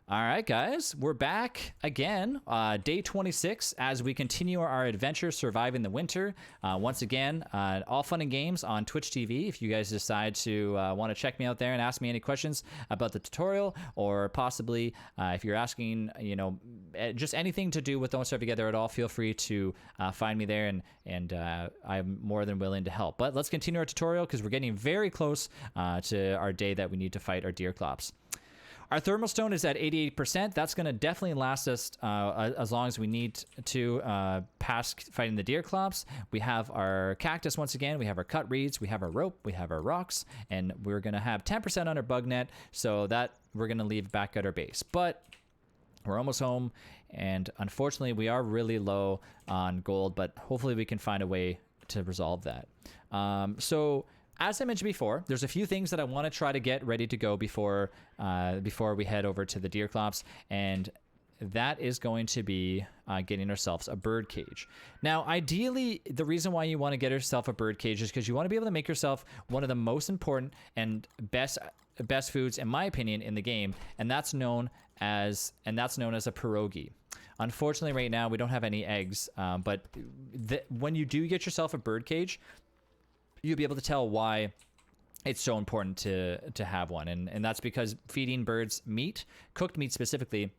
All right, guys, we're back again, day 26, as we continue our adventure surviving the winter. Once again, all fun and games on Twitch TV. If you guys decide to want to check me out there and ask me any questions about the tutorial, or possibly if you're asking, just anything to do with Don't Starve Together at all, feel free to find me there, and I'm more than willing to help. But let's continue our tutorial because we're getting very close to our day that we need to fight our Deerclops. Our thermal stone is at 88%. That's going to definitely last us as long as we need to past fighting the Deerclops. We have our cactus once again. We have our cut reeds. We have our rope. We have our rocks. And we're going to have 10% on our bug net, so that we're going to leave back at our base. But we're almost home, and unfortunately, we are really low on gold, but hopefully we can find a way to resolve that. As I mentioned before, there's a few things that I want to try to get ready to go before we head over to the Deerclops, and that is going to be getting ourselves a birdcage. Now, ideally, the reason why you want to get yourself a birdcage is because you want to be able to make yourself one of the most important and best foods, in my opinion, in the game, and that's known as a pierogi. Unfortunately, right now we don't have any eggs, but when you do get yourself a birdcage, you'll be able to tell why it's so important to have one. And that's because feeding birds meat, cooked meat specifically,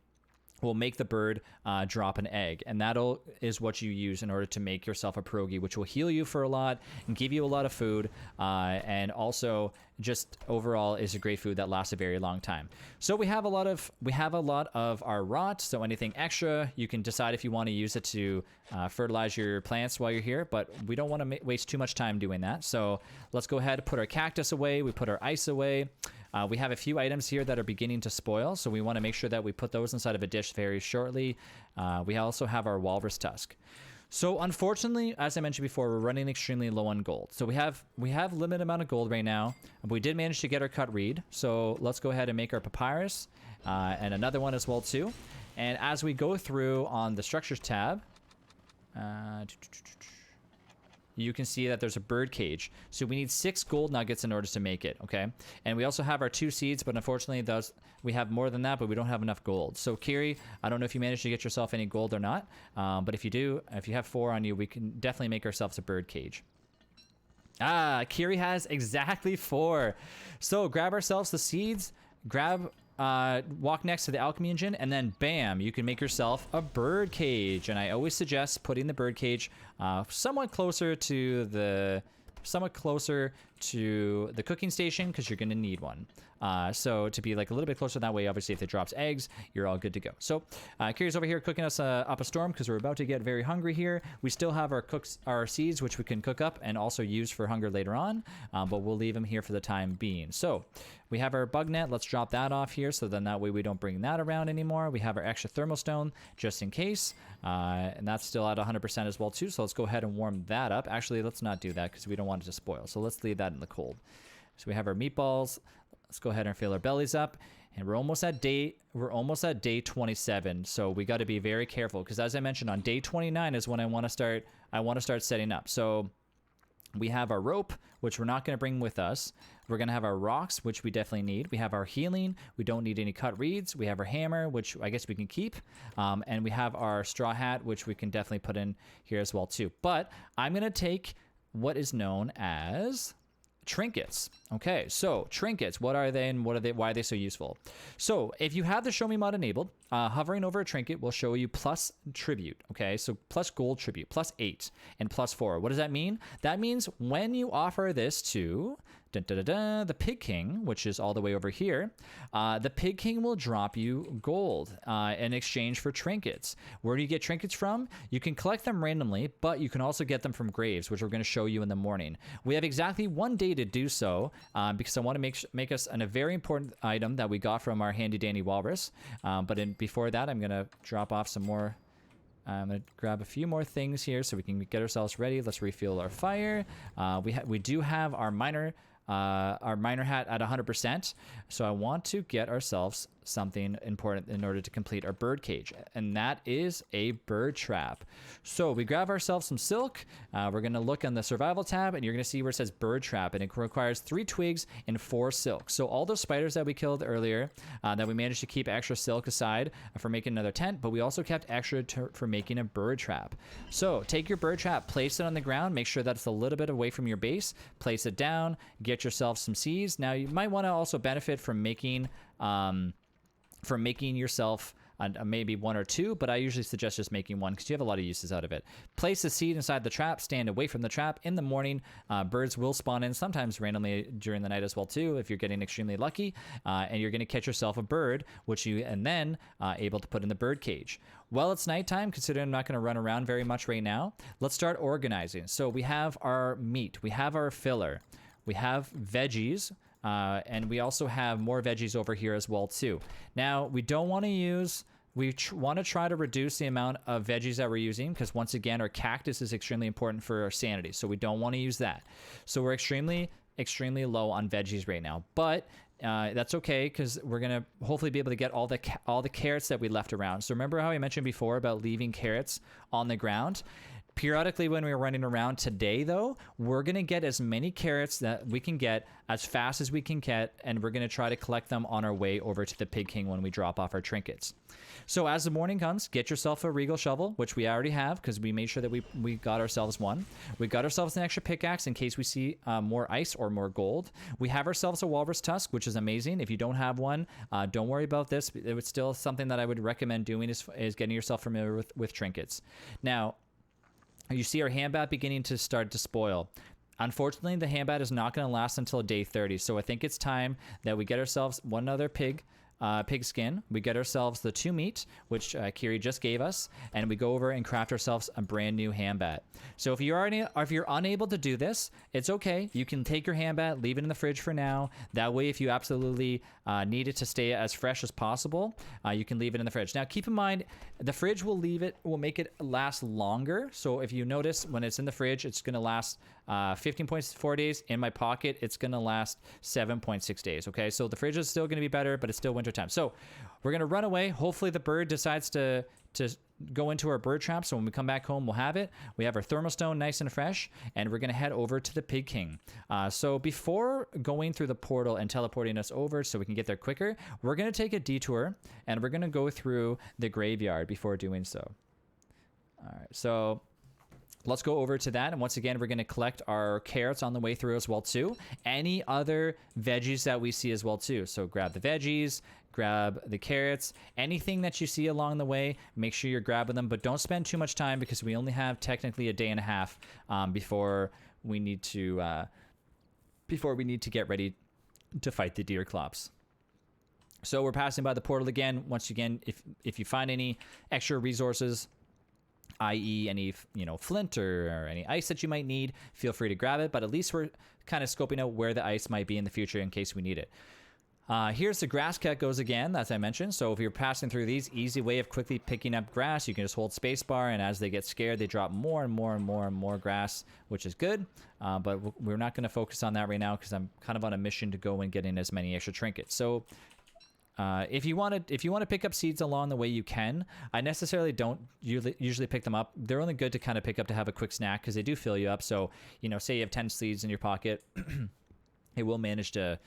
will make the bird drop an egg. And that is what you use in order to make yourself a pierogi, which will heal you for a lot and give you a lot of food. And also just overall is a great food that lasts a very long time. So we have a lot of our rot. So anything extra, you can decide if you want to use it to fertilize your plants while you're here, but we don't want to waste too much time doing that. So let's go ahead and put our cactus away. We put our ice away. We have a few items here that are beginning to spoil, so we want to make sure that we put those inside of a dish very shortly. We also have our walrus tusk. So unfortunately, as I mentioned before, we're running extremely low on gold. So we have limited amount of gold right now. We did manage to get our cut reed, so let's go ahead and make our papyrus and another one as well too. And as we go through on the structures tab, you can see that there's a bird cage. So we need 6 gold nuggets in order to make it, okay? And we also have our 2 seeds, but unfortunately we have more than that, but we don't have enough gold. So Kiri, I don't know if you managed to get yourself any gold or not, but if you do, if you have 4 on you, we can definitely make ourselves a bird cage. Kiri has exactly 4. So grab ourselves the seeds, walk next to the alchemy engine, and then bam, you can make yourself a bird cage. And I always suggest putting the bird cage somewhat closer to the cooking station, because you're going to need one. So to be like a little bit closer that way, obviously if it drops eggs, you're all good to go. So Kiri's over here cooking us up a storm because we're about to get very hungry here. We still have our seeds, which we can cook up and also use for hunger later on, but we'll leave them here for the time being. So we have our bug net. Let's drop that off here, so then that way we don't bring that around anymore. We have our extra thermal stone just in case, and that's still at 100% as well too. So let's go ahead and warm that up. Actually, let's not do that because we don't want it to spoil. So let's leave that in the cold. So we have our meatballs. Let's go ahead and fill our bellies up, and we're almost at day 27. So we got to be very careful, because as I mentioned, on day 29 is when I want to start setting up. So we have our rope, which we're not going to bring with us. We're going to have our rocks, which we definitely need. We have our healing. We don't need any cut reeds. We have our hammer, which I guess we can keep. And we have our straw hat, which we can definitely put in here as well too. But I'm going to take what is known as trinkets. Okay, so trinkets, what are they and why are they so useful? So if you have the show me mod enabled, hovering over a trinket will show you plus tribute. Okay, so plus gold tribute, plus 8 and plus 4. What does that mean? That means when you offer this to the Pig King, which is all the way over here, the Pig King will drop you gold in exchange for trinkets. Where do you get trinkets from? You can collect them randomly, but you can also get them from graves, which we're going to show you in the morning. We have exactly 1 day to do so, because I want to make us a very important item that we got from our handy dandy walrus. But before that, I'm going to drop off some more. I'm going to grab a few more things here so we can get ourselves ready. Let's refuel our fire. We do have our miner our miner hat at 100%. So I want to get ourselves something important in order to complete our bird cage, and that is a bird trap. So we grab ourselves some silk. We're going to look on the survival tab, and you're going to see where it says bird trap, and it requires 3 twigs and 4 silk. So all those spiders that we killed earlier, that we managed to keep extra silk aside for making another tent, but we also kept extra for making a bird trap. So take your bird trap, place it on the ground, make sure that it's a little bit away from your base, place it down, get yourself some seeds. Now you might want to also benefit from making yourself maybe 1 or 2, but I usually suggest just making 1 because you have a lot of uses out of it. Place the seed inside the trap, stand away from the trap. In the morning, birds will spawn in, sometimes randomly during the night as well too, if you're getting extremely lucky, and you're going to catch yourself a bird, which you and then able to put in the bird cage. Well, it's nighttime, considering I'm not going to run around very much right now. Let's start organizing. So we have our meat, we have our filler, we have veggies, and we also have more veggies over here as well too. Now we don't want to use, we want to try to reduce the amount of veggies that we're using, because once again our cactus is extremely important for our sanity, so we don't want to use that. So we're extremely low on veggies right now, but that's okay, because we're gonna hopefully be able to get all the carrots that we left around. So remember how I mentioned before about leaving carrots on the ground? Periodically when we're running around today, though, we're going to get as many carrots that we can get as fast as we can get, and we're going to try to collect them on our way over to the Pig King when we drop off our trinkets. So as the morning comes, get yourself a regal shovel, which we already have because we made sure that we got ourselves one. We got ourselves an extra pickaxe in case we see more ice or more gold. We have ourselves a walrus tusk, which is amazing. If you don't have one, don't worry about this. It was still something that I would recommend doing is getting yourself familiar with trinkets. Now, you see our handbat beginning to start to spoil. Unfortunately, the handbat is not going to last until day 30, so I think it's time that we get ourselves one other pig skin. We get ourselves the 2 meat, which Kiri just gave us, and we go over and craft ourselves a brand new handbat. So if you're unable to do this, it's okay. You can take your handbat, leave it in the fridge for now. That way, if you absolutely need it to stay as fresh as possible, you can leave it in the fridge. Now, keep in mind, the fridge will make it last longer. So if you notice, when it's in the fridge, it's going to last 15.4 days. In my pocket, it's going to last 7.6 days. Okay, so the fridge is still going to be better, but it's still winter time. So we're going to run away. Hopefully the bird decides to go into our bird trap, so when we come back home, we'll have it. We have our thermostone nice and fresh, and we're going to head over to the Pig King. So before going through the portal and teleporting us over so we can get there quicker, we're going to take a detour, and we're going to go through the graveyard before doing so. All right, so let's go over to that, and once again, we're going to collect our carrots on the way through as well too. Any other veggies that we see as well too. So grab the veggies, grab the carrots, anything that you see along the way, make sure you're grabbing them, but don't spend too much time because we only have technically a day and a half before we need to get ready to fight the Deerclops. So we're passing by the portal again. Once again, if you find any extra resources, i.e. any flint or any ice that you might need, feel free to grab it, but at least we're kind of scoping out where the ice might be in the future in case we need it. Here's the grass cut goes again, as I mentioned. So if you're passing through these, easy way of quickly picking up grass, you can just hold spacebar, and as they get scared, they drop more and more and more and more grass, which is good. But we're not going to focus on that right now because I'm kind of on a mission to go and get in as many extra trinkets. So if you want to pick up seeds along the way, you can. I necessarily don't usually pick them up. They're only good to kind of pick up to have a quick snack because they do fill you up. So say you have 10 seeds in your pocket, it will manage to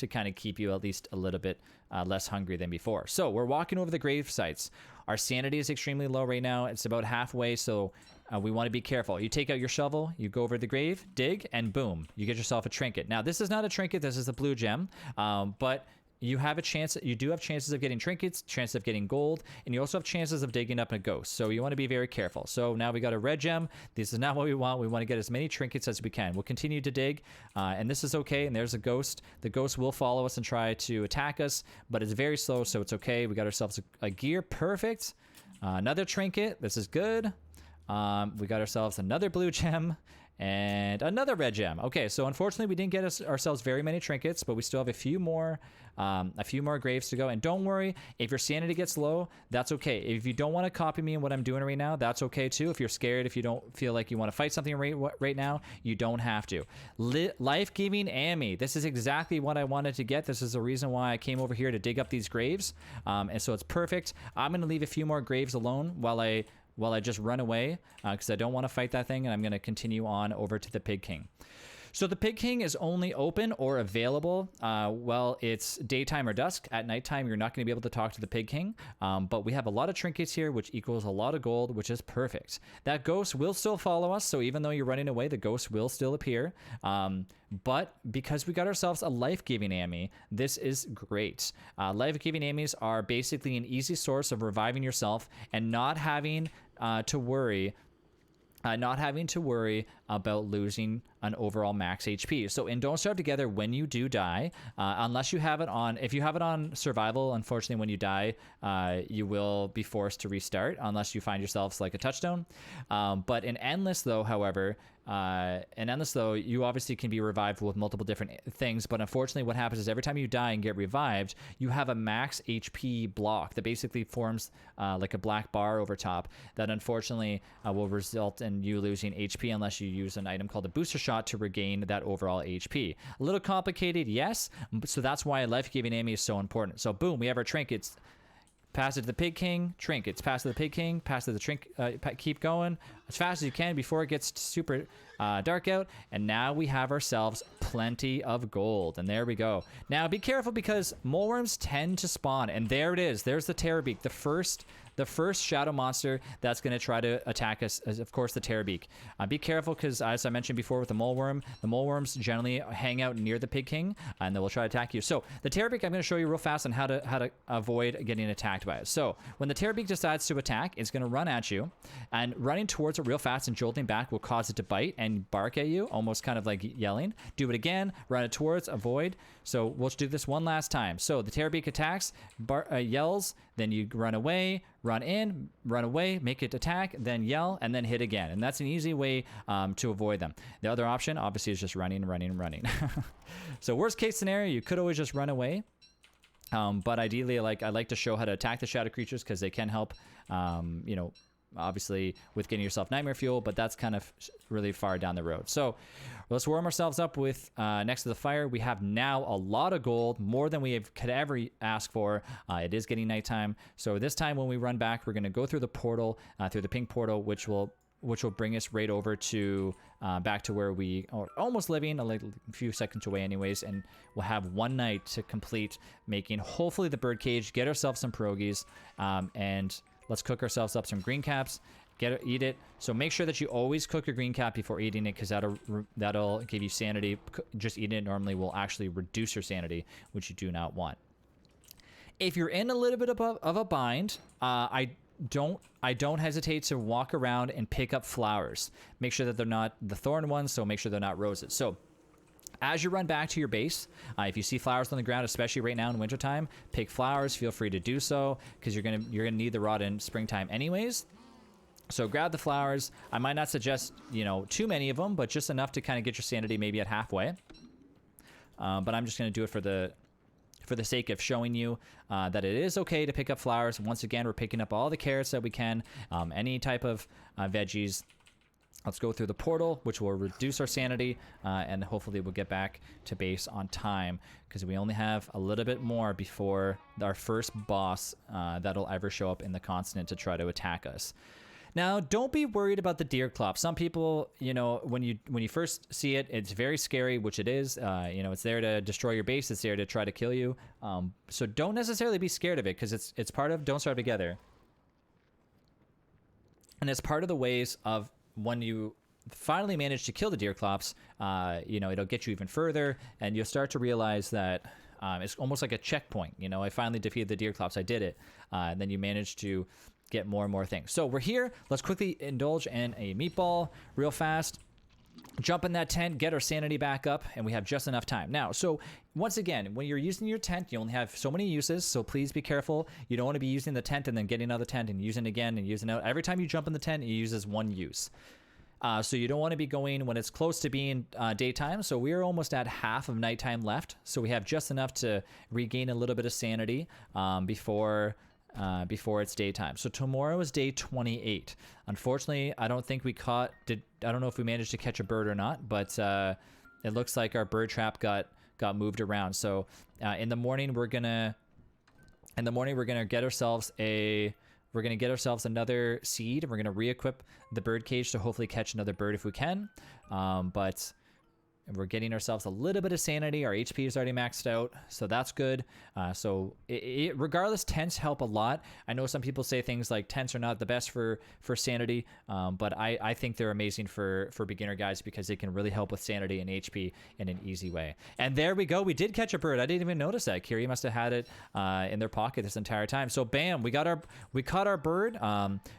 kind of keep you at least a little bit less hungry than before. So we're walking over the grave sites. Our sanity is extremely low right now. It's about halfway, so we want to be careful. You take out your shovel, you go over the grave, dig, and boom, you get yourself a trinket. Now, this is not a trinket. This is a blue gem, but you have a chance. You do have chances of getting trinkets, chances of getting gold, and you also have chances of digging up a ghost. So you want to be very careful. So now we got a red gem. This is not what we want. We want to get as many trinkets as we can. We'll continue to dig, and this is okay. And there's a ghost. The ghost will follow us and try to attack us, but it's very slow, so it's okay. We got ourselves a gear. Perfect. Another trinket. This is good. We got ourselves another blue gem. And another red gem. Okay, so unfortunately we didn't get ourselves very many trinkets, but we still have a few more graves to go. And don't worry, if your sanity gets low, that's okay. If you don't want to copy me in what I'm doing right now, that's okay too. If you're scared, if you don't feel like you want to fight something right now, you don't have to. Life-giving Amy. This is exactly what I wanted to get. This is the reason why I came over here to dig up these graves. And so it's perfect. I'm going to leave a few more graves alone while I just run away because I don't want to fight that thing, and I'm going to continue on over to the Pig King. So the Pig King is only open or available while it's daytime or dusk. At nighttime, you're not going to be able to talk to the Pig King, but we have a lot of trinkets here, which equals a lot of gold, which is perfect. That ghost will still follow us, so even though you're running away, the ghost will still appear. But because we got ourselves a life-giving Amy, this is great. Life-giving Amys are basically an easy source of reviving yourself and not having to worry about losing an overall max HP. So in Don't Starve Together, when you do die, unless you have it on, if you have it on survival, unfortunately, when you die, you will be forced to restart unless you find yourselves like a touchstone. But in Endless, though, however, you obviously can be revived with multiple different things, but unfortunately what happens is every time you die and get revived, you have a max HP block that basically forms like a black bar over top that unfortunately will result in you losing HP unless you use an item called a booster shot to regain that overall HP. A little complicated, yes, so that's why life-giving Amy is so important. So boom, we have our trinkets. Pass it to the Pig King, trinkets. Pass it to the Pig King, pass it to the keep going as fast as you can before it gets super dark out. And now we have ourselves plenty of gold. And there we go. Now be careful because moleworms tend to spawn. And there it is. There's the Terrorbeak, the first shadow monster that's going to try to attack us, is of course the Terrorbeak. Be careful because, as I mentioned before with the moleworms generally hang out near the Pig King and they will try to attack you. So the Terrorbeak, I'm going to show you real fast on how to avoid getting attacked by it. So when the Terrorbeak decides to attack, it's going to run at you, and running towards it real fast and jolting back will cause it to bite and bark at you, almost kind of like yelling. Do it again, run it towards, avoid. So we'll do this one last time. So the Terrorbeak attacks, yells, then you run away, run in, run away, make it attack, then yell, and then hit again. And that's an easy way to avoid them. The other option, obviously, is just running. So worst case scenario, you could always just run away. But ideally, I like to show how to attack the shadow creatures because they can help, obviously with getting yourself nightmare fuel, but that's kind of really far down the road. So let's warm ourselves up with next to the fire. We have now a lot of gold, more than we could ever ask for. It is getting nighttime, so this time when we run back, we're going to go through the portal, through the pink portal, which will bring us right over to back to where we are almost living, a few seconds away anyways, and we'll have one night to complete making hopefully the birdcage, get ourselves some pierogies, and let's cook ourselves up some green caps, eat it. So make sure that you always cook your green cap before eating it, because that'll give you sanity. Just eating it normally will actually reduce your sanity, which you do not want. If you're in a little bit of a bind, I don't hesitate to walk around and pick up flowers. Make sure that they're not the thorn ones, so make sure they're not roses. So as you run back to your base, if you see flowers on the ground, especially right now in wintertime, pick flowers. Feel free to do so because you're gonna need the rod in springtime anyways. So grab the flowers. I might not suggest too many of them, but just enough to kind of get your sanity maybe at halfway. But I'm just gonna do it for the sake of showing you that it is okay to pick up flowers. Once again, we're picking up all the carrots that we can, any type of veggies. Let's go through the portal, which will reduce our sanity, and hopefully we'll get back to base on time, because we only have a little bit more before our first boss that'll ever show up in the continent to try to attack us. Now, don't be worried about the Deerclops. Some people, when you first see it, it's very scary, which it is. It's there to destroy your base. It's there to try to kill you. So don't necessarily be scared of it, because it's part of Don't Starve Together. And it's part of the ways of when you finally manage to kill the Deerclops, it'll get you even further, and you'll start to realize that it's almost like a checkpoint. I finally defeated the Deerclops. I did it. And then you manage to get more and more things. So we're here. Let's quickly indulge in a meatball real fast. Jump in that tent, get our sanity back up, and we have just enough time. Now, so once again, when you're using your tent, you only have so many uses, so please be careful. You don't want to be using the tent and then getting out of the tent and using it again and using it out. Every time you jump in the tent, it uses one use. So you don't want to be going when it's close to being daytime. So we're almost at half of nighttime left. So we have just enough to regain a little bit of sanity before it's daytime. So tomorrow is day 28. Unfortunately, I don't think I don't know if we managed to catch a bird or not, but it looks like our bird trap got moved around. So in the morning we're gonna get ourselves another seed, and we're gonna re-equip the bird cage to hopefully catch another bird if we can. But we're getting ourselves a little bit of sanity. Our HP is already maxed out, so that's good. So regardless, tents help a lot. I know some people say things like tents are not the best for sanity, but I think they're amazing for beginner guys because they can really help with sanity and HP in an easy way. And there we go. We did catch a bird. I didn't even notice that. Kiri must have had it in their pocket this entire time. So bam, we caught our bird.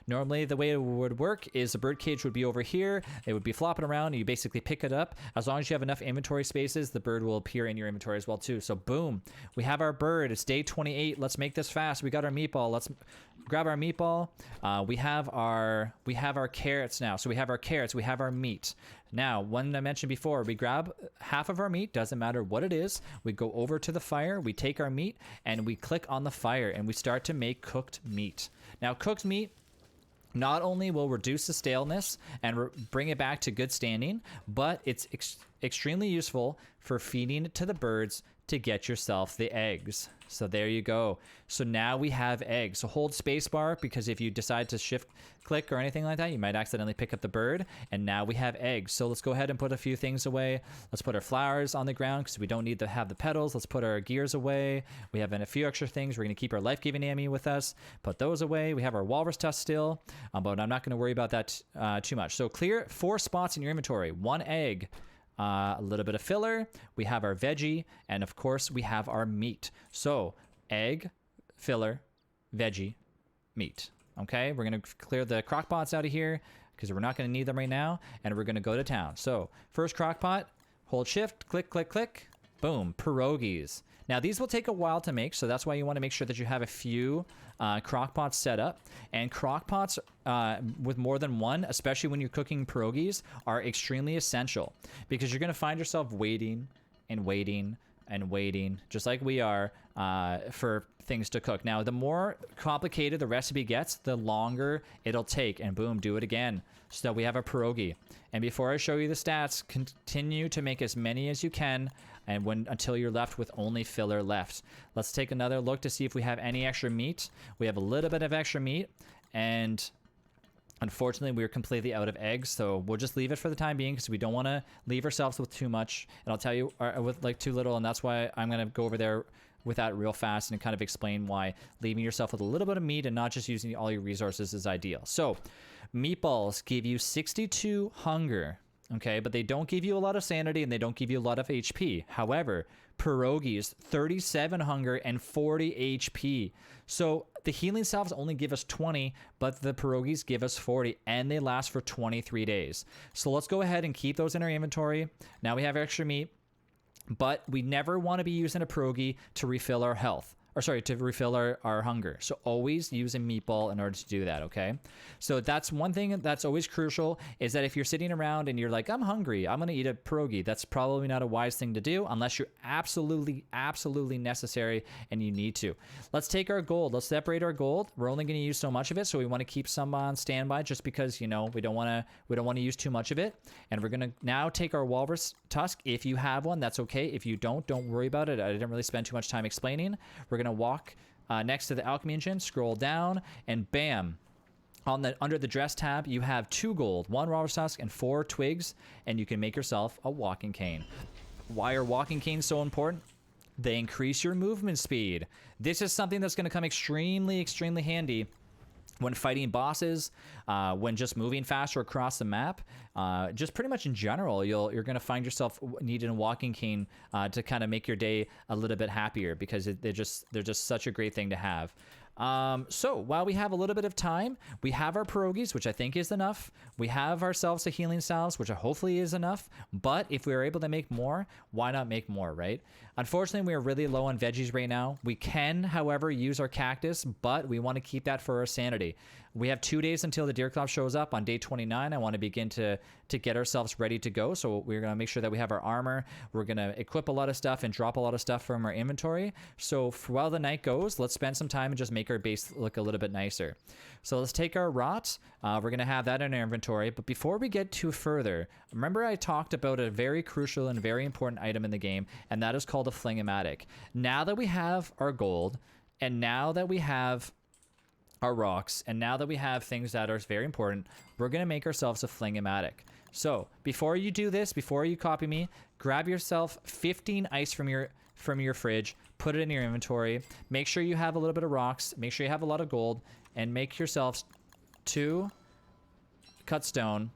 Normally the way it would work is the bird cage would be over here. It would be flopping around, and you basically pick it up. As long as you have enough inventory spaces, the bird will appear in your inventory as well too. So boom, we have our bird. It's day 28. Let's make this fast. We got our meatball. Let's grab our meatball. We have our carrots now. So we have our carrots, we have our meat. Now, one I mentioned before, we grab half of our meat, doesn't matter what it is. We go over to the fire, we take our meat, and we click on the fire, and we start to make cooked meat. Now, cooked meat not only will reduce the staleness and bring it back to good standing, but it's extremely useful for feeding it to the birds to get yourself the eggs. So there you go. So now we have eggs. So hold spacebar, because if you decide to shift click or anything like that, you might accidentally pick up the bird. And now we have eggs. So let's go ahead and put a few things away. Let's put our flowers on the ground because we don't need to have the petals. Let's put our gears away. We have a few extra things. We're going to keep our life-giving ammy with us. Put those away. We have our walrus tusk still, but I'm not going to worry about that too much. So clear 4 spots in your inventory. 1 egg. A little bit of filler, we have our veggie, and of course we have our meat. So egg, filler, veggie, meat. Okay, we're gonna clear the crock pots out of here because we're not gonna need them right now, and we're gonna go to town. So first crock pot, hold shift, click, click, click, boom, pierogies. Now these will take a while to make, so that's why you want to make sure that you have a few crock pots set up. And crock pots with more than one, especially when you're cooking pierogies, are extremely essential because you're going to find yourself waiting and waiting and waiting, just like we are, for things to cook. Now, the more complicated the recipe gets, the longer it'll take. And boom, do it again. So we have a pierogi. And before I show you the stats, continue to make as many as you can, and until you're left with only filler left. Let's take another look to see if we have any extra meat. We have a little bit of extra meat, and unfortunately we're completely out of eggs, so we'll just leave it for the time being because we don't want to leave ourselves with too much, and I'll tell you with like too little, and that's why I'm going to go over there with that real fast and kind of explain why leaving yourself with a little bit of meat and not just using all your resources is ideal. So meatballs give you 62 hunger, okay, but they don't give you a lot of sanity and they don't give you a lot of HP. However, pierogies, 37 hunger and 40 HP. So the healing salves only give us 20, but the pierogies give us 40, and they last for 23 days. So let's go ahead and keep those in our inventory. Now we have extra meat, but we never want to be using a pierogi to refill our health. Or sorry, to refill our hunger. So always use a meatball in order to do that, okay? So that's one thing that's always crucial, is that if you're sitting around and you're like, I'm hungry, I'm gonna eat a pierogi, that's probably not a wise thing to do unless you're absolutely necessary and you need to. Let's take our gold, let's separate our gold. We're only gonna use so much of it, so we wanna keep some on standby just because, you know, we don't wanna use too much of it. And we're gonna now take our walrus tusk. If you have one, that's okay. If you don't worry about it. I didn't really spend too much time explaining. We're gonna walk next to the alchemy engine, scroll down, and bam, under the dress tab you have 2 gold, 1 walrus tusk, and 4 twigs, and you can make yourself a walking cane. Why are walking canes so important? They increase your movement speed. This is something that's going to come extremely handy when fighting bosses, when just moving faster across the map, just pretty much in general, you're going to find yourself needing a walking cane to kind of make your day a little bit happier, because they're just such a great thing to have. So while we have a little bit of time, we have our pierogies, which I think is enough. We have ourselves a healing salves, which hopefully is enough. But if we are able to make more, why not make more, right? Unfortunately, we are really low on veggies right now. We can, however, use our cactus, but we want to keep that for our sanity. We have 2 days until the Deerclops shows up on day 29. I want to begin to get ourselves ready to go. So we're going to make sure that we have our armor. We're going to equip a lot of stuff and drop a lot of stuff from our inventory. So while the night goes, let's spend some time and just make our base look a little bit nicer. So let's take our rot. We're going to have that in our inventory. But before we get too further, remember I talked about a very crucial and very important item in the game, and that is called a flingomatic. Now that we have our gold, and now that we have our rocks, and now that we have things that are very important, we're going to make ourselves a flingomatic. So before you do this, before you copy me, grab yourself 15 ice from your fridge, put it in your inventory, make sure you have a little bit of rocks, make sure you have a lot of gold, and make yourselves 2 cut stone,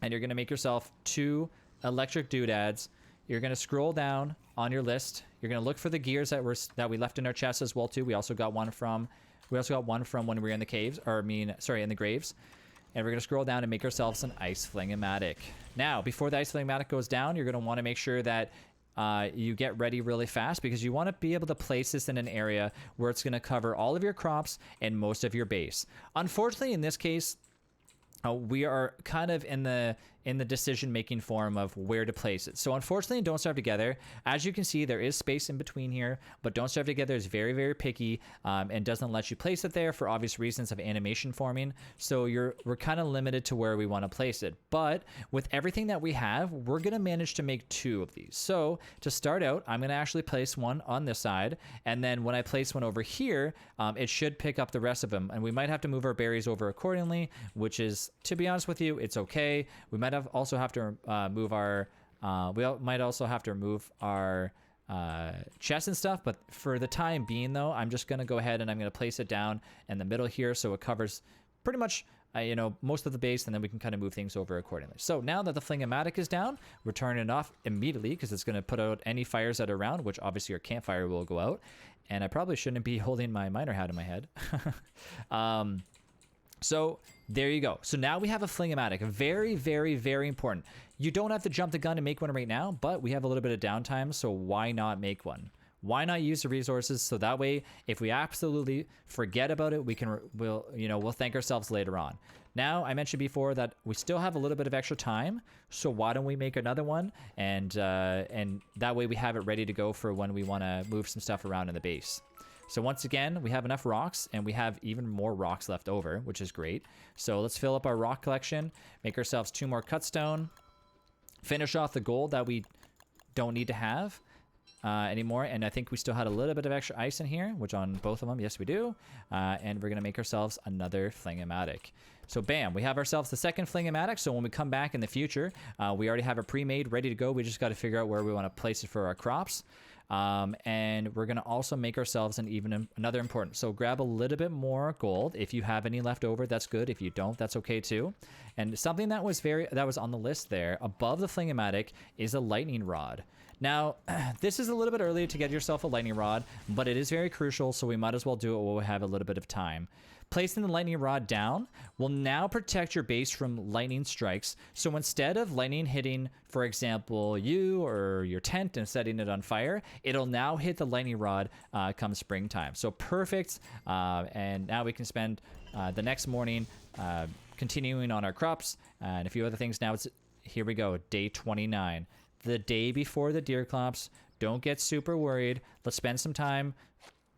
and you're going to make yourself 2 electric doodads. You're going to scroll down on your list. You're going to look for the gears that we left in our chest as well too. We also got one from when we were in the caves, or in the graves. And we're going to scroll down and make ourselves an ice flingomatic. Now, before the ice flingomatic goes down, you're going to want to make sure that you get ready really fast, because you want to be able to place this in an area where it's going to cover all of your crops and most of your base. Unfortunately, in this case, we are kind of in the decision-making form of where to place it. So unfortunately, Don't Starve Together, as you can see, there is space in between here, but Don't Starve Together is very, very picky and doesn't let you place it there for obvious reasons of animation forming. So we're kind of limited to where we want to place it. But with everything that we have, we're going to manage to make 2 of these. So to start out, I'm going to actually place one on this side, and then when I place one over here, it should pick up the rest of them. And we might have to move our berries over accordingly, which is, to be honest with you, it's okay. We might also have to move our chests and stuff, but for the time being though, I'm just going to go ahead and I'm going to place it down in the middle here so it covers pretty much most of the base, and then we can kind of move things over accordingly. So now that the flingomatic is down, we're turning it off immediately because it's going to put out any fires that are around, which obviously your campfire will go out. And I probably shouldn't be holding my miner hat in my head. So there you go. So now we have a flingomatic. Very, very, very important. You don't have to jump the gun and make one right now, but we have a little bit of downtime, so why not make one? Why not use the resources so that way if we absolutely forget about it, we'll thank ourselves later on. Now, I mentioned before that we still have a little bit of extra time, so why don't we make another one, and that way we have it ready to go for when we want to move some stuff around in the base. So once again, we have enough rocks, and we have even more rocks left over, which is great. So let's fill up our rock collection, make ourselves 2 more cut stone, finish off the gold that we don't need to have anymore. And I think we still had a little bit of extra ice in here, which on both of them, yes, we do. And we're going to make ourselves another flingomatic. So bam, we have ourselves the second flingomatic. So when we come back in the future, we already have it pre-made, ready to go. We just got to figure out where we want to place it for our crops. And we're going to also make ourselves another important. So grab a little bit more gold. If you have any left over, that's good. If you don't, that's okay too. And something that was on the list there above the flingomatic is a lightning rod. Now, this is a little bit early to get yourself a lightning rod, but it is very crucial, so we might as well do it while we have a little bit of time. Placing the lightning rod down will now protect your base from lightning strikes. So instead of lightning hitting, for example, you or your tent and setting it on fire, it'll now hit the lightning rod come springtime. So perfect. And now we can spend the next morning continuing on our crops and a few other things. Now here we go, day 29. The day before the Deerclops. Don't get super worried. Let's spend some time.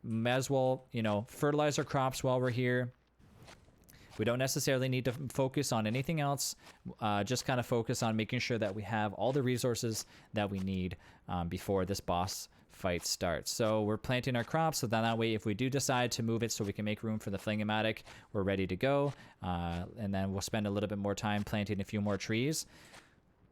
Might as well, fertilize our crops while we're here. We don't necessarily need to focus on anything else. Just kind of focus on making sure that we have all the resources that we need before this boss fight starts. So we're planting our crops so that way if we do decide to move it so we can make room for the flingomatic, we're ready to go. And then we'll spend a little bit more time planting a few more trees.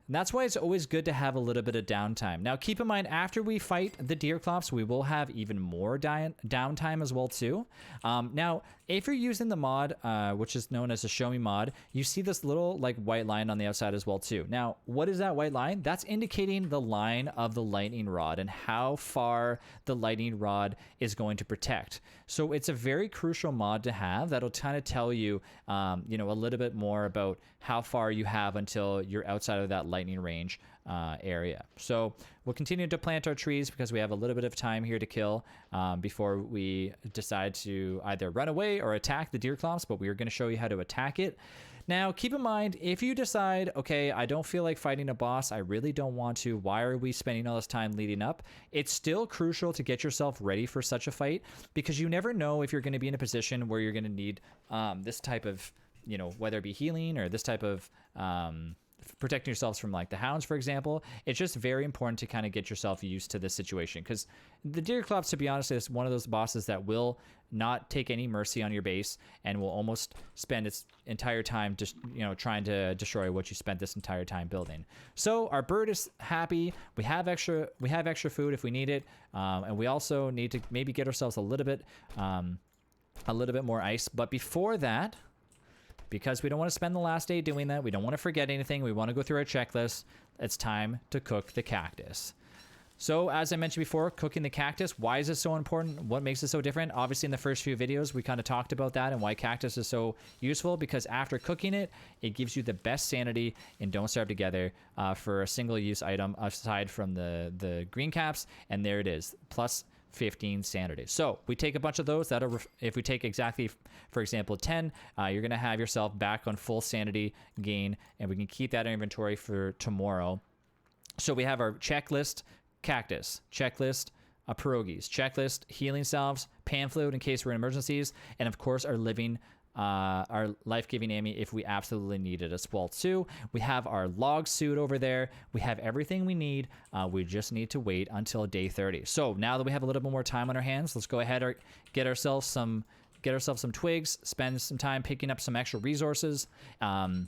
And that's why it's always good to have a little bit of downtime. Now, keep in mind, after we fight the Deerclops, we will have even more downtime as well, too. Now, if you're using the mod, which is known as a Show Me mod, you see this little white line on the outside as well, too. Now, what is that white line? That's indicating the line of the lightning rod and how far the lightning rod is going to protect. So it's a very crucial mod to have that'll kind of tell you, a little bit more about how far you have until you're outside of that lightning range area. So we'll continue to plant our trees because we have a little bit of time here to kill before we decide to either run away or attack the Deerclops, but we're going to show you how to attack it. Now, keep in mind, if you decide, okay, I don't feel like fighting a boss, I really don't want to, why are we spending all this time leading up? It's still crucial to get yourself ready for such a fight, because you never know if you're going to be in a position where you're going to need this type of, you know, whether it be healing or this type of protecting yourselves from like the hounds, for example. It's just very important to kind of get yourself used to this situation, because the Deerclops, to be honest, is one of those bosses that will not take any mercy on your base and will almost spend its entire time just, you know, trying to destroy what you spent this entire time building. So our bird is happy. We have extra food if we need it, and we also need to maybe get ourselves a little bit more ice. But before that, because we don't want to spend the last day doing that, we don't want to forget anything, we want to go through our checklist, it's time to cook the cactus. So as I mentioned before, cooking the cactus, why is it so important? What makes it so different? Obviously in the first few videos, we kind of talked about that and why cactus is so useful, because after cooking it, it gives you the best sanity in Don't Starve Together for a single use item aside from the green caps. And there it is, plus 15 sanity. So we take a bunch of those. If we take exactly, for example, 10, you're going to have yourself back on full sanity gain, and we can keep that in inventory for tomorrow. So we have our checklist: cactus, checklist, pierogies, checklist, healing salves, pan fluid in case we're in emergencies, and of course our life-giving Amy if we absolutely need it as well too. We have our log suit over there. We have everything we need. We just need to wait until day 30. So now that we have a little bit more time on our hands, let's go ahead and get ourselves some twigs, spend some time picking up some extra resources, and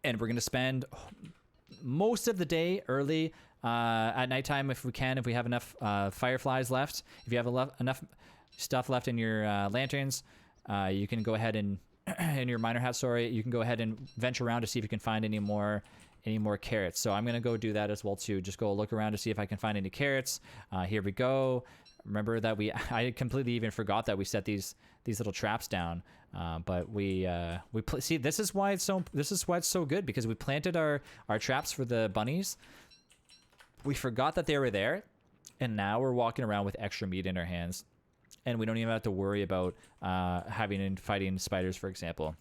we're going to spend most of the day early at nighttime if we can, if we have enough fireflies left. If you have enough stuff left in your lanterns, you can go ahead and in your miner hat, you can go ahead and venture around to see if you can find any more carrots. So I'm gonna go do that as well too. Just go look around to see if I can find any carrots. Here we go. Remember that I completely even forgot that we set these little traps down. But see, this is why it's so good, because we planted our traps for the bunnies. We forgot that they were there, and now we're walking around with extra meat in our hands. And we don't even have to worry about having and fighting spiders, for example.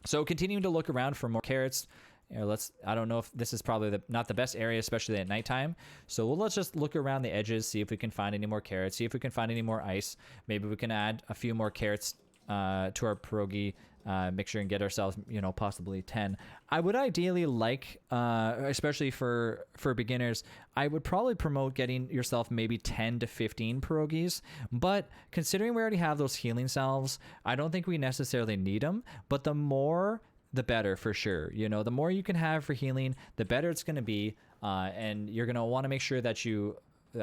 So continuing to look around for more carrots. You know, I don't know if this is probably not the best area, especially at nighttime. So let's just look around the edges, see if we can find any more carrots, see if we can find any more ice. Maybe we can add a few more carrots to our pierogi mixture and get ourselves, you know, possibly 10. I would ideally like, especially for beginners, I would probably promote getting yourself maybe 10 to 15 pierogies. But considering we already have those healing salves, I don't think we necessarily need them. But the more, the better for sure. You know, the more you can have for healing, the better it's going to be. And you're going to want to make sure that you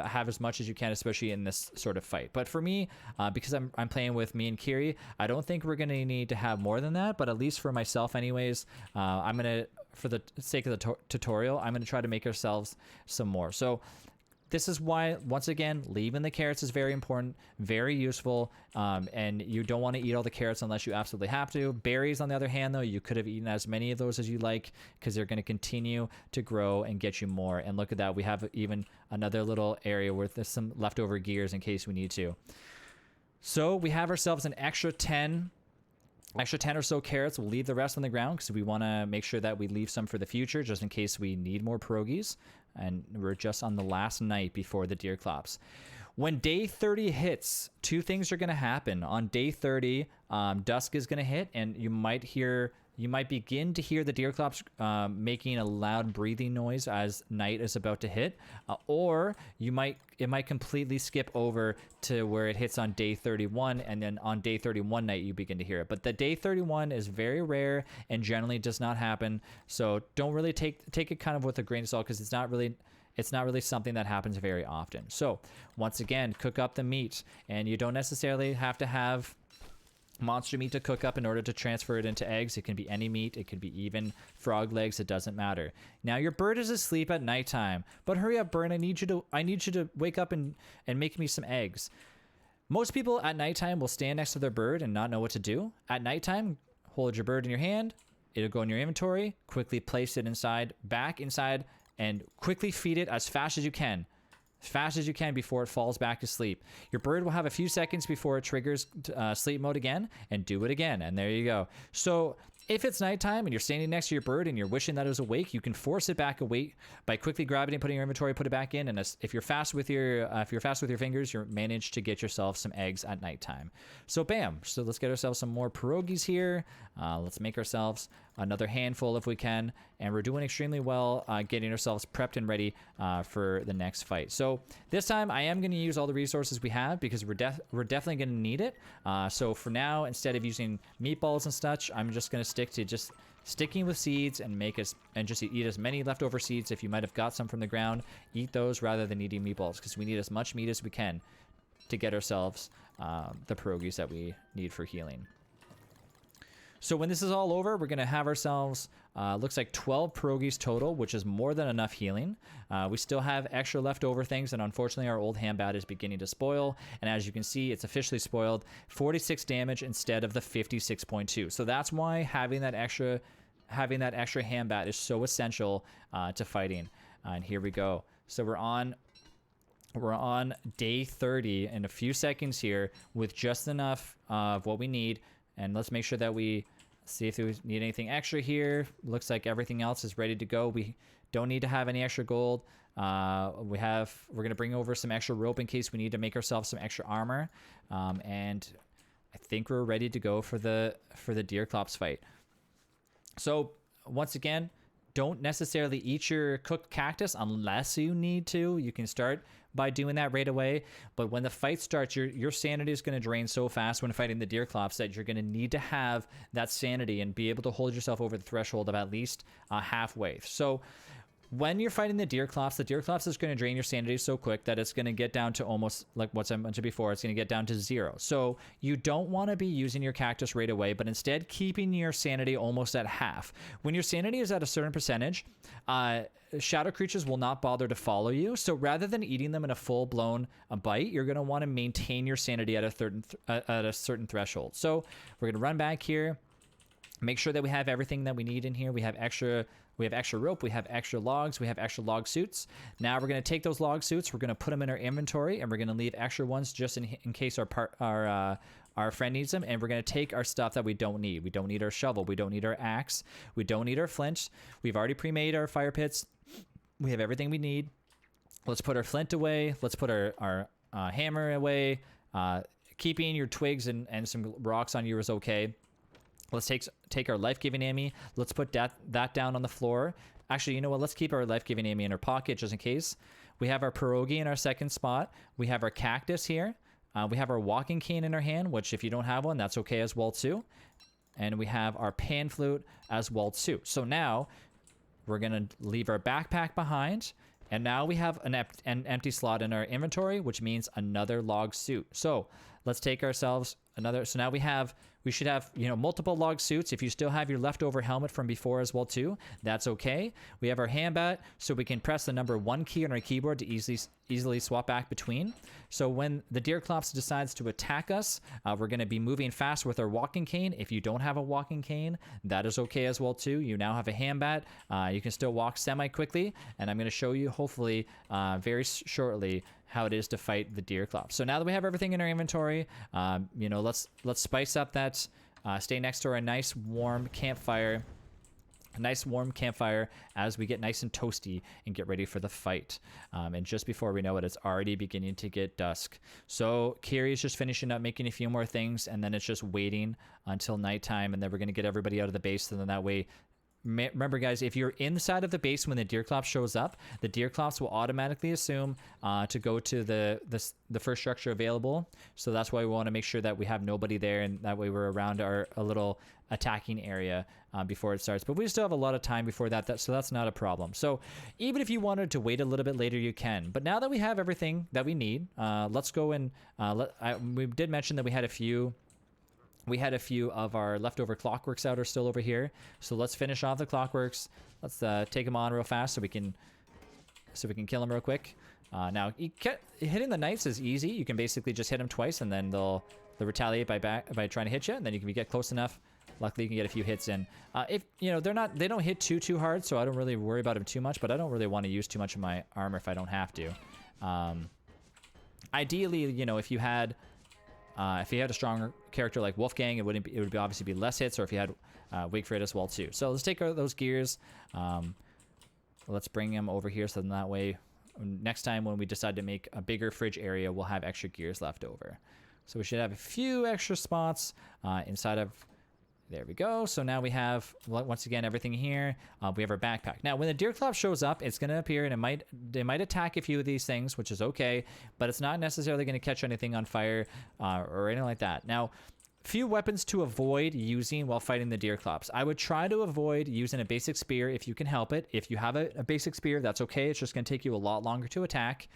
have as much as you can, especially in this sort of fight. But for me, because I'm playing with me and Kiri, I don't think we're going to need to have more than that. But at least for myself anyways, I'm going to, for the sake of the tutorial, I'm going to try to make ourselves some more. So this is why, once again, leaving the carrots is very important, very useful, and you don't want to eat all the carrots unless you absolutely have to. Berries, on the other hand, though, you could have eaten as many of those as you like, because they're going to continue to grow and get you more. And look at that, we have even another little area where there's some leftover gears in case we need to. So we have ourselves an extra 10 or so carrots. We'll leave the rest on the ground because we want to make sure that we leave some for the future, just in case we need more pierogies. And we're just on the last night before the Deerclops. When day 30 hits, two things are going to happen. On day 30, dusk is going to hit, and you might begin to hear the Deerclops making a loud breathing noise as night is about to hit, or it might completely skip over to where it hits on day 31, and then on day 31 night you begin to hear it. But the day 31 is very rare and generally does not happen, so don't really take it kind of with a grain of salt, because it's not really something that happens very often. So once again, cook up the meat, and you don't necessarily have to have monster meat to cook up in order to transfer it into eggs. It can be any meat. It could be even frog legs. It doesn't matter. Now your bird is asleep at nighttime, but hurry up, bird. I need you to wake up and make me some eggs. Most people at nighttime will stand next to their bird and not know what to do. At nighttime, hold your bird in your hand. It'll go in your inventory. Quickly place it back inside, and quickly feed it as fast as you can. As fast as you can before it falls back to sleep. Your bird will have a few seconds before it triggers sleep mode again, and do it again. And there you go. So if it's nighttime and you're standing next to your bird and you're wishing that it was awake, you can force it back awake by quickly grabbing it, putting your inventory, put it back in. And if you're fast with your fingers, you're managed to get yourself some eggs at nighttime. So bam. So let's get ourselves some more pierogies here. Let's make ourselves another handful if we can. And we're doing extremely well getting ourselves prepped and ready for the next fight. So this time I am going to use all the resources we have because we're definitely going to need it. So for now, instead of using meatballs and such, I'm just going to stick to just sticking with seeds and just eat as many leftover seeds. If you might have got some from the ground, eat those rather than eating meatballs, because we need as much meat as we can to get ourselves the pierogies that we need for healing. So when this is all over, we're going to have ourselves, looks like 12 pierogies total, which is more than enough healing. We still have extra leftover things, and unfortunately our old ham bat is beginning to spoil. And as you can see, it's officially spoiled. 46 damage instead of the 56.2. So that's why having that extra ham bat is so essential to fighting. And here we go. So we're on day 30 in a few seconds here with just enough of what we need. And let's make sure that we see if we need anything extra here. Looks like everything else is ready to go. We don't need to have any extra gold. We're going to bring over some extra rope in case we need to make ourselves some extra armor. And I think we're ready to go for the Deerclops fight. So once again, don't necessarily eat your cooked cactus unless you need to. You can start by doing that right away. But when the fight starts, your sanity is going to drain so fast when fighting the Deerclops that you're going to need to have that sanity and be able to hold yourself over the threshold of at least halfway. So when you're fighting the Deerclops is going to drain your sanity so quick that it's going to get down to almost like what I mentioned before. It's going to get down to 0. So you don't want to be using your cactus right away, but instead keeping your sanity almost at half. When your sanity is at a certain percentage, shadow creatures will not bother to follow you. So rather than eating them in a full-blown bite, you're going to want to maintain your sanity at a certain threshold. So we're going to run back here, make sure that we have everything that we need in here. We have extra rope, we have extra logs, we have extra log suits. Now we're going to take those log suits, we're going to put them in our inventory, and we're going to leave extra ones just in case our friend needs them. And we're going to take our stuff that we don't need. We don't need our shovel, we don't need our axe, we don't need our flint. We've already pre-made our fire pits. We have everything we need. Let's put our flint away. Let's put our hammer away. Keeping your twigs and some rocks on you is okay. Let's take our life-giving Amy. Let's put that down on the floor. Actually, you know what? Let's keep our life-giving Amy in our pocket just in case. We have our pierogi in our second spot. We have our cactus here. We have our walking cane in our hand, which if you don't have one, that's okay as well too. And we have our pan flute as well too. So now we're going to leave our backpack behind. And now we have an empty slot in our inventory, which means another log suit. So let's take ourselves another. So now we should have, multiple log suits. If you still have your leftover helmet from before as well too, that's okay. We have our hand bat, so we can press the number 1 key on our keyboard to easily swap back between. So when the Deerclops decides to attack us, we're going to be moving fast with our walking cane. If you don't have a walking cane, that is okay as well too. You now have a hand bat. You can still walk semi-quickly, and I'm going to show you hopefully very shortly how it is to fight the Deerclops. So now that we have everything in our inventory, let's spice up that. Stay next to our nice warm campfire. A nice warm campfire as we get nice and toasty and get ready for the fight. And just before we know it, it's already beginning to get dusk. So Kiri's just finishing up making a few more things, and then it's just waiting until nighttime, and then we're going to get everybody out of the base, so then that way. Remember, guys, if you're inside of the base when the Deerclops shows up, the Deerclops will automatically assume to go to the first structure available. So that's why we want to make sure that we have nobody there, and that way we're around a little attacking area before it starts. But we still have a lot of time before that, so that's not a problem. So even if you wanted to wait a little bit later, you can. But now that we have everything that we need, let's go and we did mention that we had a few of our leftover clockworks out are still over here. So let's finish off the clockworks. Let's take them on real fast so we can kill them real quick. Now hitting the knights is easy. You can basically just hit them twice, and then they'll retaliate by trying to hit you. And then if you get close enough luckily you can get a few hits in. If you know they don't hit too hard, so I don't really worry about them too much. But I don't really want to use too much of my armor if I don't have to. Ideally, you know, if you had a stronger character like Wolfgang, it would obviously be less hits, or if you had Wigfrid as well too. So let's take those gears. Let's bring them over here, so then that way next time when we decide to make a bigger fridge area, we'll have extra gears left over. So we should have a few extra spots inside of. There we go. So now we have, once again, everything here. We have our backpack. Now, when the Deerclops shows up, it's going to appear, and they might attack a few of these things, which is okay, but it's not necessarily going to catch anything on fire or anything like that. Now, few weapons to avoid using while fighting the Deerclops. I would try to avoid using a basic spear if you can help it. If you have a basic spear, that's okay. It's just going to take you a lot longer to attack.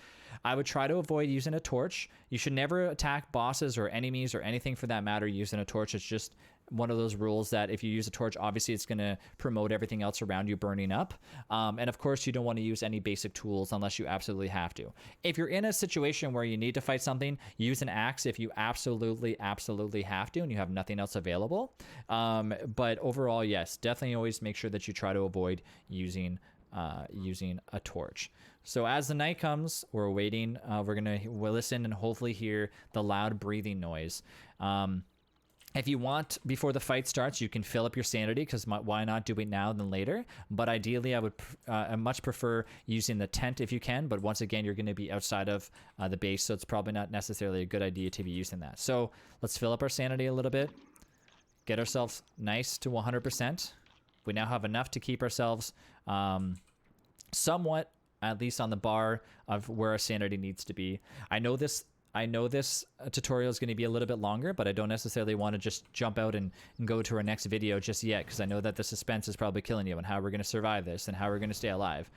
I would try to avoid using a torch. You should never attack bosses or enemies or anything for that matter using a torch. It's just one of those rules that if you use a torch, obviously it's going to promote everything else around you burning up. And of course, you don't want to use any basic tools unless you absolutely have to. If you're in a situation where you need to fight something, use an axe if you absolutely have to and you have nothing else available. But overall, yes, definitely always make sure that you try to avoid using a torch. So as the night comes, we're waiting. We'll listen and hopefully hear the loud breathing noise. If you want, before the fight starts, you can fill up your sanity, because why not do it now than later? But ideally, I much prefer using the tent if you can. But once again, you're going to be outside of the base, so it's probably not necessarily a good idea to be using that. So let's fill up our sanity a little bit, get ourselves nice to 100%. We now have enough to keep ourselves somewhat, at least on the bar of where our sanity needs to be. I know this tutorial is going to be a little bit longer, but I don't necessarily want to just jump out and go to our next video just yet, because I know that the suspense is probably killing you and how we're going to survive this and how we're going to stay alive.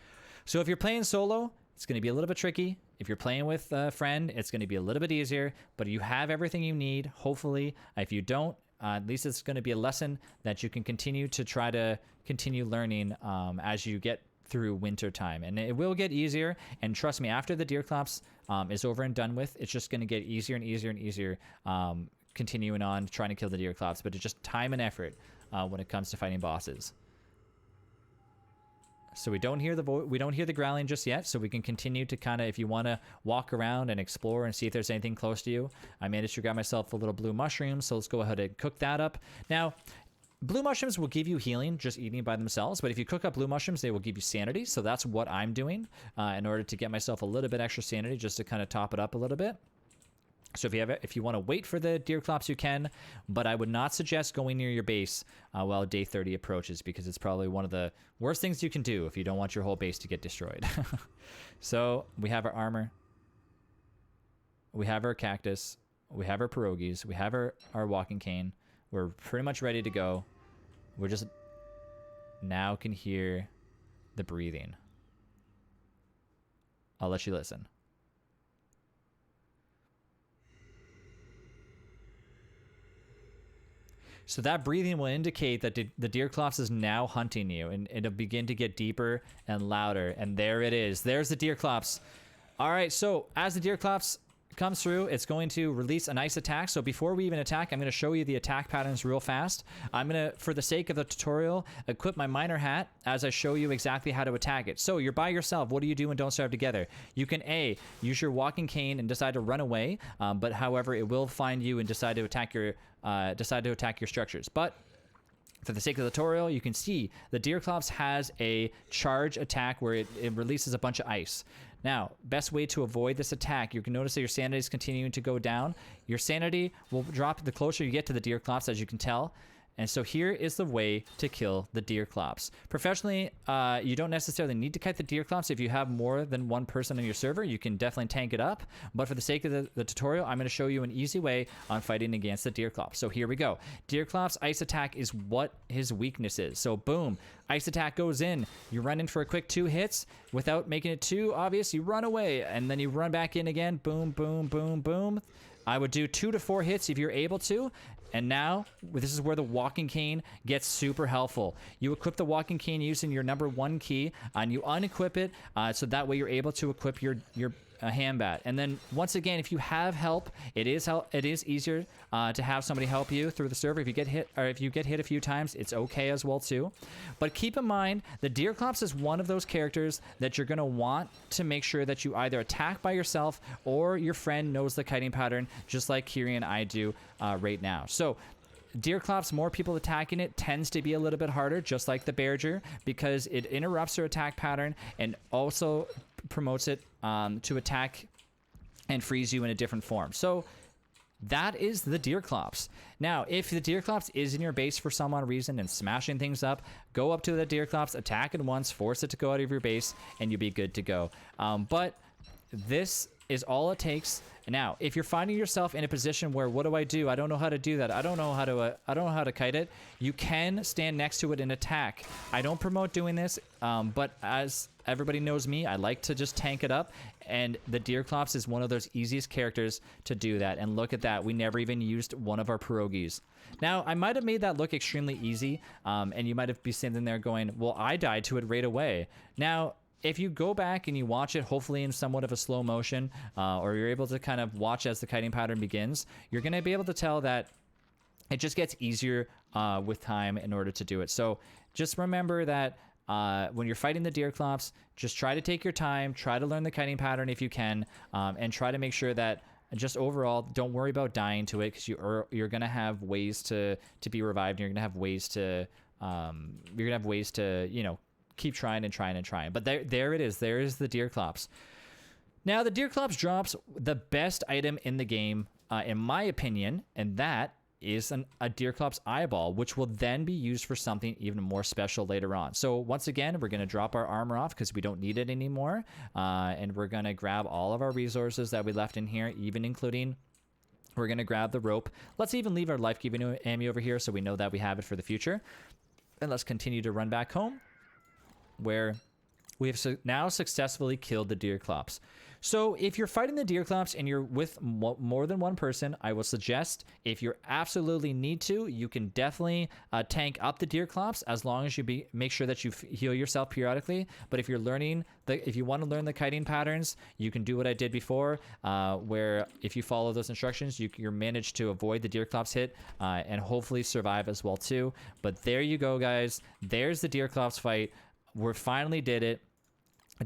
So if you're playing solo, it's going to be a little bit tricky. If you're playing with a friend, it's going to be a little bit easier, but you have everything you need, hopefully. If you don't, at least it's going to be a lesson that you can continue to try to continue learning as you get through winter time, and it will get easier. And trust me, after the Deerclops is over and done with, it's just going to get easier and easier and easier, continuing on trying to kill the Deerclops. But it's just time and effort when it comes to fighting bosses. So we don't hear the growling just yet, so we can continue to kind of, if you want to walk around and explore and see if there's anything close to you. I managed to grab myself a little blue mushroom, so let's go ahead and cook that up. Now, blue mushrooms will give you healing just eating by themselves, but if you cook up blue mushrooms, they will give you sanity. So that's what I'm doing in order to get myself a little bit extra sanity, just to kind of top it up a little bit. So if you want to wait for the Deerclops, you can, but I would not suggest going near your base while day 30 approaches, because it's probably one of the worst things you can do if you don't want your whole base to get destroyed. So we have our armor, we have our cactus, we have our pierogies, we have our walking cane. We're pretty much ready to go. We're just now can hear the breathing. I'll let you listen. So that breathing will indicate that the Deerclops is now hunting you, and it'll begin to get deeper and louder. And there it is. There's the Deerclops. All right, so as the Deerclops comes through, it's going to release an ice attack. So before we even attack, I'm going to show you the attack patterns real fast. I'm going to, for the sake of the tutorial, equip my miner hat as I show you exactly how to attack it. So you're by yourself. What do you do when don't starve together? You can use your walking cane and decide to run away, but however, it will find you and decide to attack your structures. But for the sake of the tutorial, you can see the Deerclops has a charge attack where it releases a bunch of ice. Now, best way to avoid this attack, you can notice that your sanity is continuing to go down. Your sanity will drop the closer you get to the Deerclops, as you can tell. And so here is the way to kill the Deerclops. Professionally, you don't necessarily need to kite the Deerclops. If you have more than one person on your server, you can definitely tank it up. But for the sake of the tutorial, I'm going to show you an easy way on fighting against the Deerclops. So here we go. Deerclops ice attack is what his weakness is. So boom, ice attack goes in. You run in for a quick 2 hits without making it too obvious. You run away and then you run back in again. Boom, boom, boom, boom. I would do 2 to 4 hits if you're able to. And now, this is where the walking cane gets super helpful. You equip the walking cane using your number 1 key, and you unequip it, so that way you're able to equip your handbat. And then once again, if you have help, it is easier to have somebody help you through the server. If you get hit, or if you get hit a few times, it's okay as well too. But keep in mind, the Deerclops is one of those characters that you're gonna want to make sure that you either attack by yourself or your friend knows the kiting pattern, just like Kiri and I do right now. So Deerclops, more people attacking it tends to be a little bit harder, just like the Bearger, because it interrupts their attack pattern and also promotes it to attack and freeze you in a different form. So that is the Deerclops. Now, if the Deerclops is in your base for some odd reason and smashing things up, go up to the Deerclops, attack it once, force it to go out of your base, and you'll be good to go. But this is all it takes. Now, if you're finding yourself in a position where, what do? I don't know how to do that. I don't know how to kite it. You can stand next to it and attack. I don't promote doing this, but as everybody knows me, I like to just tank it up, and the Deerclops is one of those easiest characters to do that. And look at that, we never even used one of our pierogies. Now, I might have made that look extremely easy, and you might have been sitting there going, well, I died to it right away. Now, if you go back and you watch it, hopefully in somewhat of a slow motion, or you're able to kind of watch as the kiting pattern begins, you're going to be able to tell that it just gets easier with time in order to do it. So just remember that when you're fighting the Deerclops, just try to take your time, try to learn the kiting pattern if you can, and try to make sure that just overall, don't worry about dying to it, because you're going to have ways to be revived, and you're going to have ways to, you know, keep trying and trying and trying. But there it is. There is the Deerclops. Now, the Deerclops drops the best item in the game, in my opinion, and that is a Deerclops eyeball, which will then be used for something even more special later on. So once again, we're going to drop our armor off because we don't need it anymore, and we're going to grab all of our resources that we left in here, even including, we're going to grab the rope. Let's even leave our life-giving ammo over here so we know that we have it for the future. And let's continue to run back home, where we have now successfully killed the Deerclops. So if you're fighting the Deerclops and you're with more than one person, I will suggest, if you absolutely need to, you can definitely tank up the Deerclops, as long as you make sure that you heal yourself periodically. But if you're if you want to learn the kiting patterns, you can do what I did before, where if you follow those instructions, you're managed to avoid the Deerclops hit, and hopefully survive as well too. But there you go, guys. There's the Deerclops fight. We finally did it.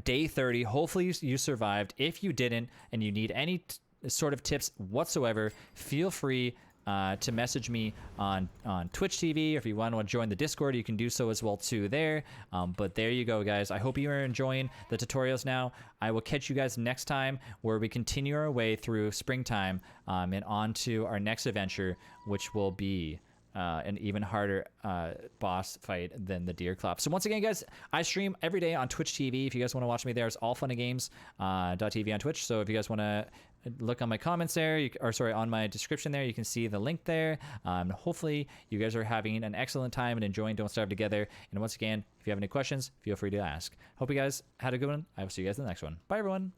Day 30. Hopefully you survived. If you didn't and you need any sort of tips whatsoever, feel free to message me on Twitch TV. Or if you want to join the Discord, you can do so as well too there. But there you go, guys. I hope you are enjoying the tutorials now. I will catch you guys next time, where we continue our way through springtime, and on to our next adventure, which will be an even harder boss fight than the Deerclops. So once again, guys, I stream every day on Twitch TV. If you guys want to watch me there, it's allfunandgames.tv on Twitch. So if you guys want to look on my comments there, on my description there, you can see the link there. Hopefully you guys are having an excellent time and enjoying Don't Starve Together. And once again, if you have any questions, feel free to ask. Hope you guys had a good one. I will see you guys in the next one. Bye, everyone.